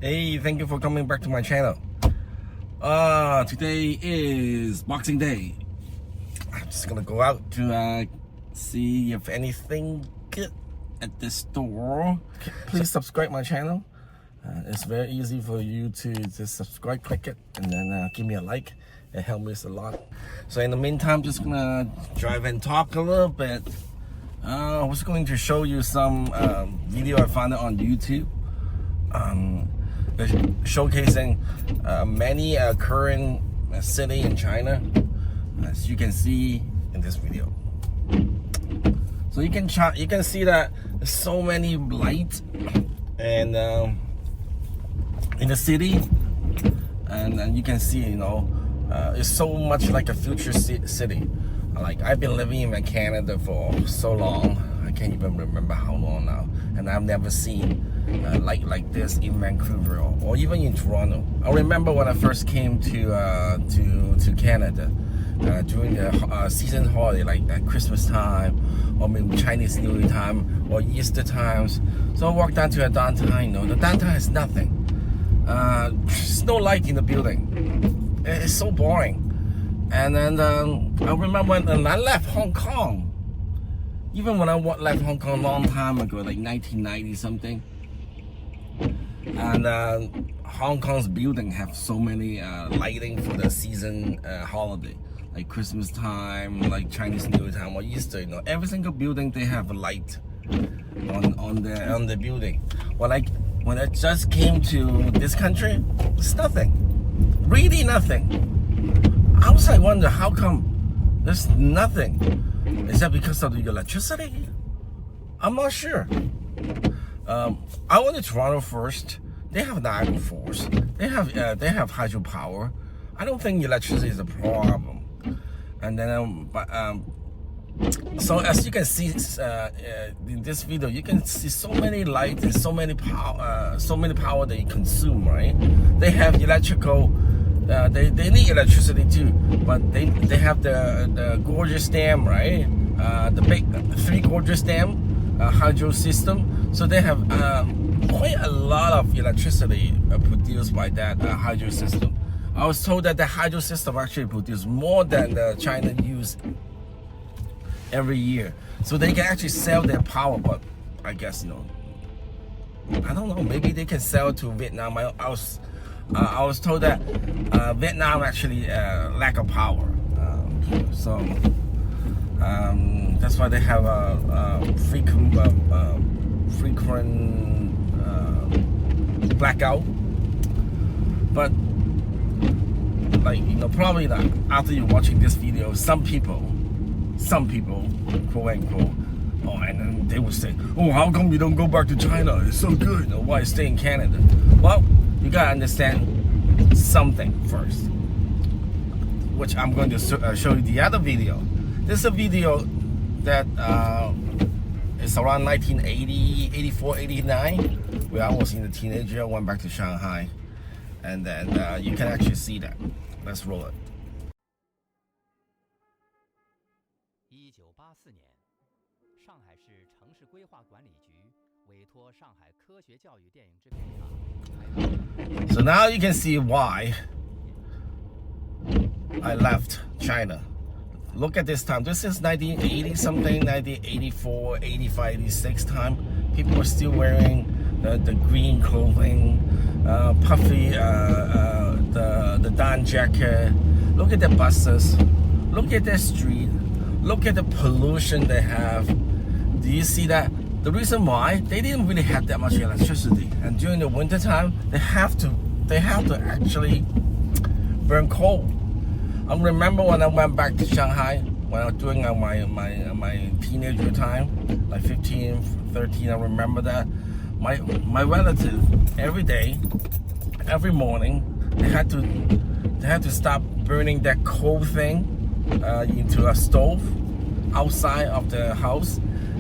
Hey, thank you for coming back to my channel. Today is Boxing Day. I'm just gonna go out to see if anything good at the store. Please subscribe my channel. It's very easy for you to just subscribe, click it, and then give me a like. It helps us a lot. So in the meantime, just gonna drive and talk a little bit. I was going to show you some video I found on YouTube. Showcasing many current city in China, as you can see in this video. So you can see that there's so many lights and in the city, and you can see, it's so much like a future city. Like, I've been living in Canada for so long, I can't even remember how long now, and I've never seen like this in Vancouver or even in Toronto. I remember when I first came to Canada during the season holiday, like at Christmas time, or maybe Chinese New Year time, or Easter times. So I walked down to a downtown. The downtown has nothing. There's no light in the building. It's so boring. And then I remember when I left Hong Kong. Even when I left Hong Kong a long time ago, like 1990 something. And Hong Kong's building have so many lighting for the season holiday, like Christmas time, like Chinese New Year time, or Easter. Every single building they have a light on the building. Well, like when I just came to this country, it's nothing, really nothing. I was like, wonder how come there's nothing. Is that because of the electricity? I'm not sure. I went to Toronto first. They have Niagara Falls. They have hydropower. I don't think electricity is a problem. And then, so as you can see in this video, you can see so many lights and so many power they consume. Right? They have electrical. They need electricity too, but they have the gorgeous dam, right? The big 3 gorgeous dam hydro system. So they have quite a lot of electricity produced by that hydro system. I was told that the hydro system actually produces more than the China use every year. So they can actually sell their power, but I guess I don't know. Maybe they can sell to Vietnam. I was told that Vietnam actually lack of power, so that's why they have a frequent blackout. But probably that after you're watching this video, some people, quote unquote, and then they will say, "Oh, how come you don't go back to China? It's so good. Why stay in Canada?" Well, you gotta understand something first, which I'm going to show you the other video. This is a video that is around 1980, 84, 89, where I was in a teenager. I went back to Shanghai, and then you can actually see that. Let's roll it. 1984年，上海市城市规划管理局委托上海科学教育电影制片厂。 So now you can see why I left China. Look at this time. This is 1980 something, 1984, 85, 86 time. People were still wearing the green clothing, puffy, the down jacket. Look at the buses. Look at the street. Look at the pollution they have. Do you see that? The reason why they didn't really have that much electricity, and during the winter time they have to actually burn coal. I remember when I went back to Shanghai when I was doing my teenager time, like 15, 13. I remember that my relative every day, every morning, they had to stop burning that coal thing into a stove outside of the house,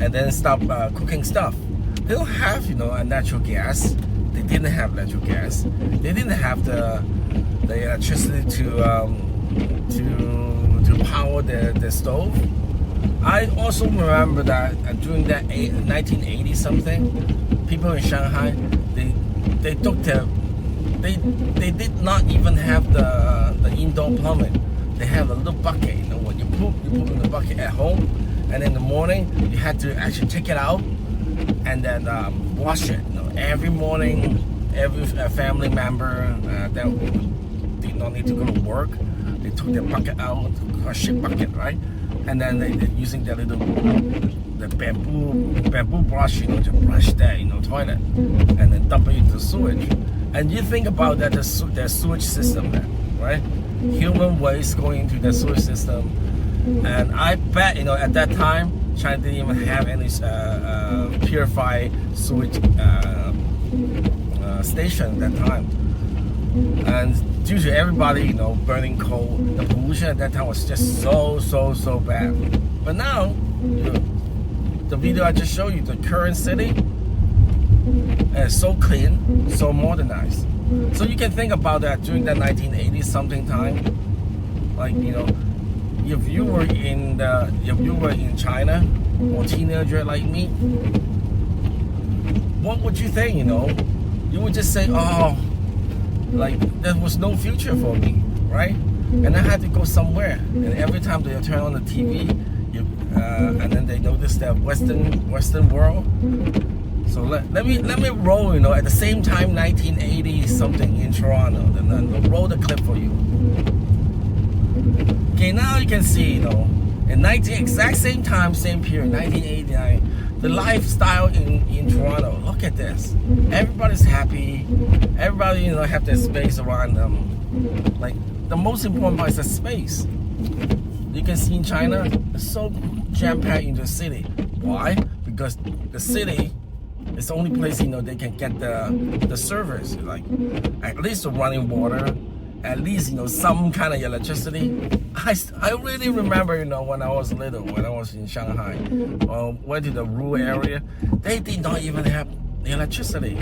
and then stop cooking stuff. They don't have a natural gas. They didn't have natural gas. They didn't have the electricity to power the stove. I also remember that during that 1980 something, people in Shanghai, they took they did not even have the indoor plumbing. They have a little bucket. You know, when you poop in the bucket at home, and in the morning you had to actually take it out and then wash it. You know, every morning, every family member that did not need to go to work, they took their bucket out, a shit bucket, right? And then they're using their little bamboo brush, you know, to brush that, you know, toilet, and then dump it into sewage. And you think about that, their sewage system, there, right? Human waste going into the sewage system, and I bet, you know, at that time China didn't even have any purified sewage station at that time. And due to everybody, you know, burning coal, the pollution at that time was just so bad. But now, the video I just showed you, the current city is so clean, so modernized. So you can think about that during that 1980s something time, like, you know, if you were in China, or teenager like me, what would you think? You know, you would just say, oh, like there was no future for me, right? And I had to go somewhere, and every time they turn on the TV, and then they notice that Western world. So let me roll, you know, at the same time 1980 something in Toronto, and then roll the clip for you. Okay, now you can see, you know, in exact same time, same period, 1989, the lifestyle in Toronto. Look at this. Everybody's happy. Everybody, you know, have their space around them. Like, the most important part is the space. You can see in China, it's so jam-packed into the city. Why? Because the city is the only place, you know, they can get the service, like at least the running water, at least, you know, some kind of electricity. I really remember, you know, when I was little, when I was in Shanghai, went to the rural area, they did not even have electricity.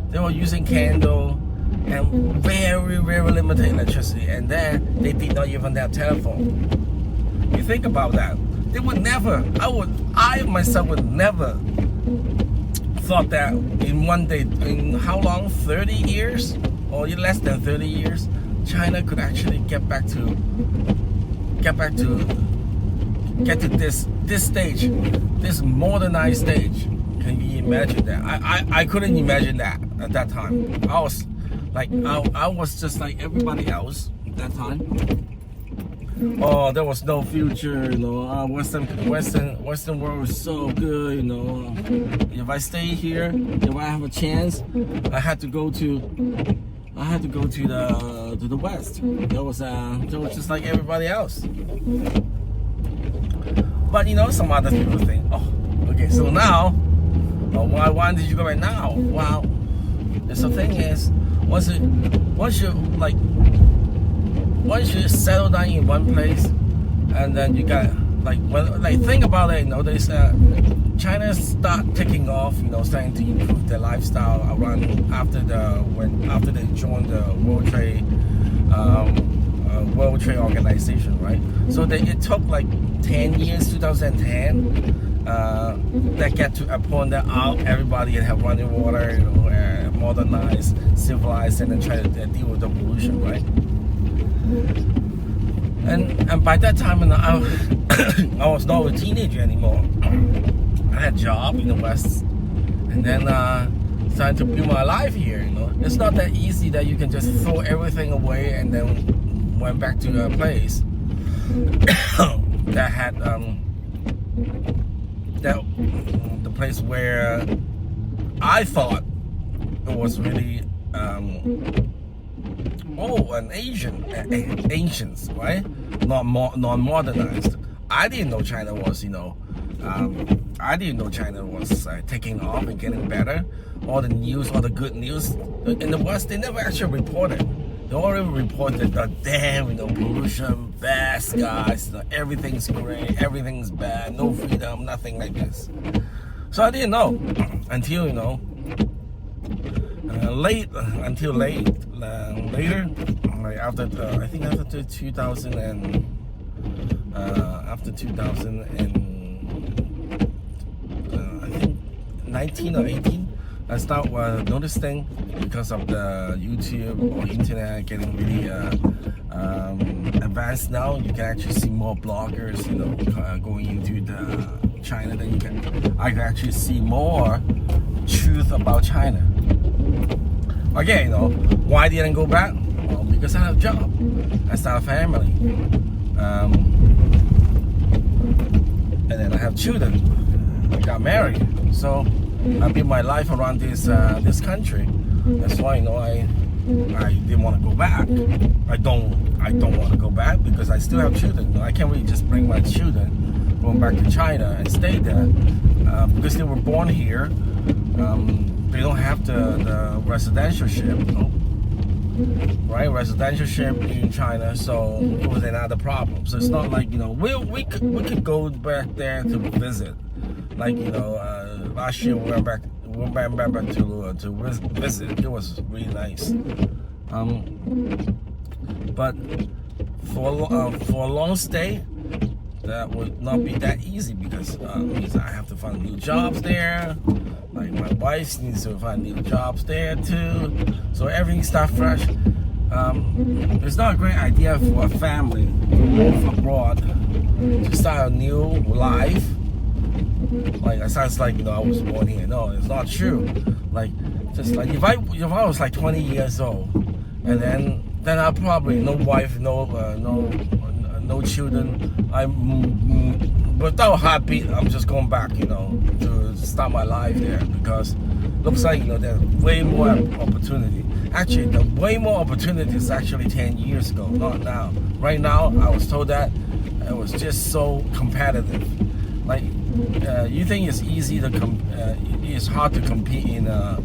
They were using candle and very limited electricity, and then they did not even have telephone. You think about that. They would never, I myself would never thought that in one day, in how long, 30 years or less than 30 years, China could actually get to this stage, this modernized stage. Can you imagine that? I couldn't imagine that at that time. I was like, I was just like everybody else at that time. Oh, there was no future, you know. Western world is so good, you know. If I stay here, if I have a chance, I had to go to the West. There was just like everybody else. But you know, some other people think, oh, okay, so now, why did you go right now? Well, the thing is, once you settle down in one place, and then you got think about it, you know, there's China start taking off, you know, starting to improve their lifestyle around after they joined the World Trade Organization, right? So it took like 10 years, 2010, that get to a point that everybody have running water, you know, modernized, civilized, and then try to deal with the pollution, right? And by that time, I was not a teenager anymore. I had a job in the West, and then started to build my life here. You know, it's not that easy that you can just throw everything away and then went back to a place that had the place where I thought it was really ancients, right? Not modernized. I didn't know China was, you know, taking off and getting better. All the news, all the good news in the West, they never actually reported. They only reported the damn, you know, pollution, bad skies, you know, everything's great, everything's bad, no freedom, nothing like this. So I didn't know until, you know, later, like after 2000 and after 2000 and I think 19 or 18, I start noticing because of the YouTube or internet getting really advanced now. You can actually see more bloggers, going into the China. Then I can actually see more truth about China. Again, why didn't I go back? Well, because I have a job, I start a family, and then I have children. I got married, so I built my life around this country. That's why I didn't want to go back. I don't want to go back because I still have children. I can't really just bring my children going back to China and stay there because they were born here. They don't have the residentship, right? Residentship in China, so it was another problem. So it's not like we could go back there to visit. Like last year we went back to visit. It was really nice. But for a long stay, that would not be that easy because means I have to find new jobs there. Like my wife needs to find new jobs there too. So everything starts fresh. It's not a great idea for a family to move abroad to start a new life. Like it sounds like I was born here. No, it's not true. Like just like if I was like 20 years old, and then I probably no wife, no children. Without heartbeat, I'm just going back, to start my life there because looks like there's way more opportunity. Actually, the way more opportunities actually 10 years ago, not now. Right now, I was told that it was just so competitive. Like you think it's easy to it's hard to compete in the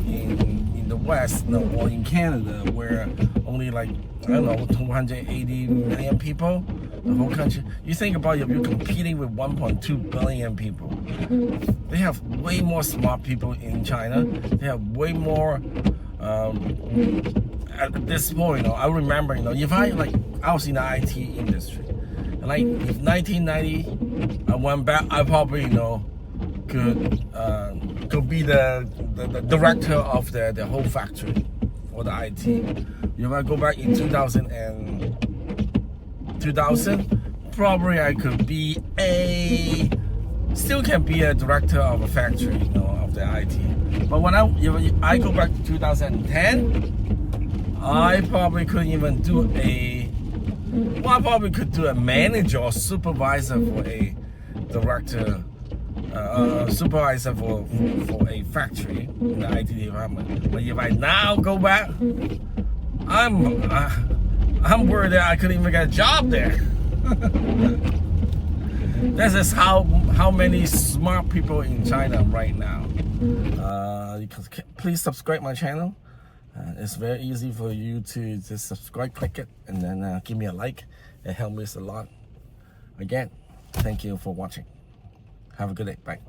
West, or in Canada, where only like 280 million people, the whole country. You think about if you're competing with 1.2 billion people. They have way more smart people in China. They have way more. At this point, I remember, if I was in the IT industry, and like if 1990 I went back, I probably could be the director of the whole factory for the IT. If I go back in 2000, probably I could be still can be a director of a factory, of the IT. But when if I go back to 2010, I probably couldn't even do I probably could do a manager or supervisor for a director, supervisor for a factory in the IT department. But if I now go back, I'm worried that I couldn't even get a job there. This is how many smart people in China right now. Please subscribe my channel. It's very easy for you to just subscribe, click it, and then give me a like. It helps me a lot. Again, thank you for watching. Have a good day. Bye.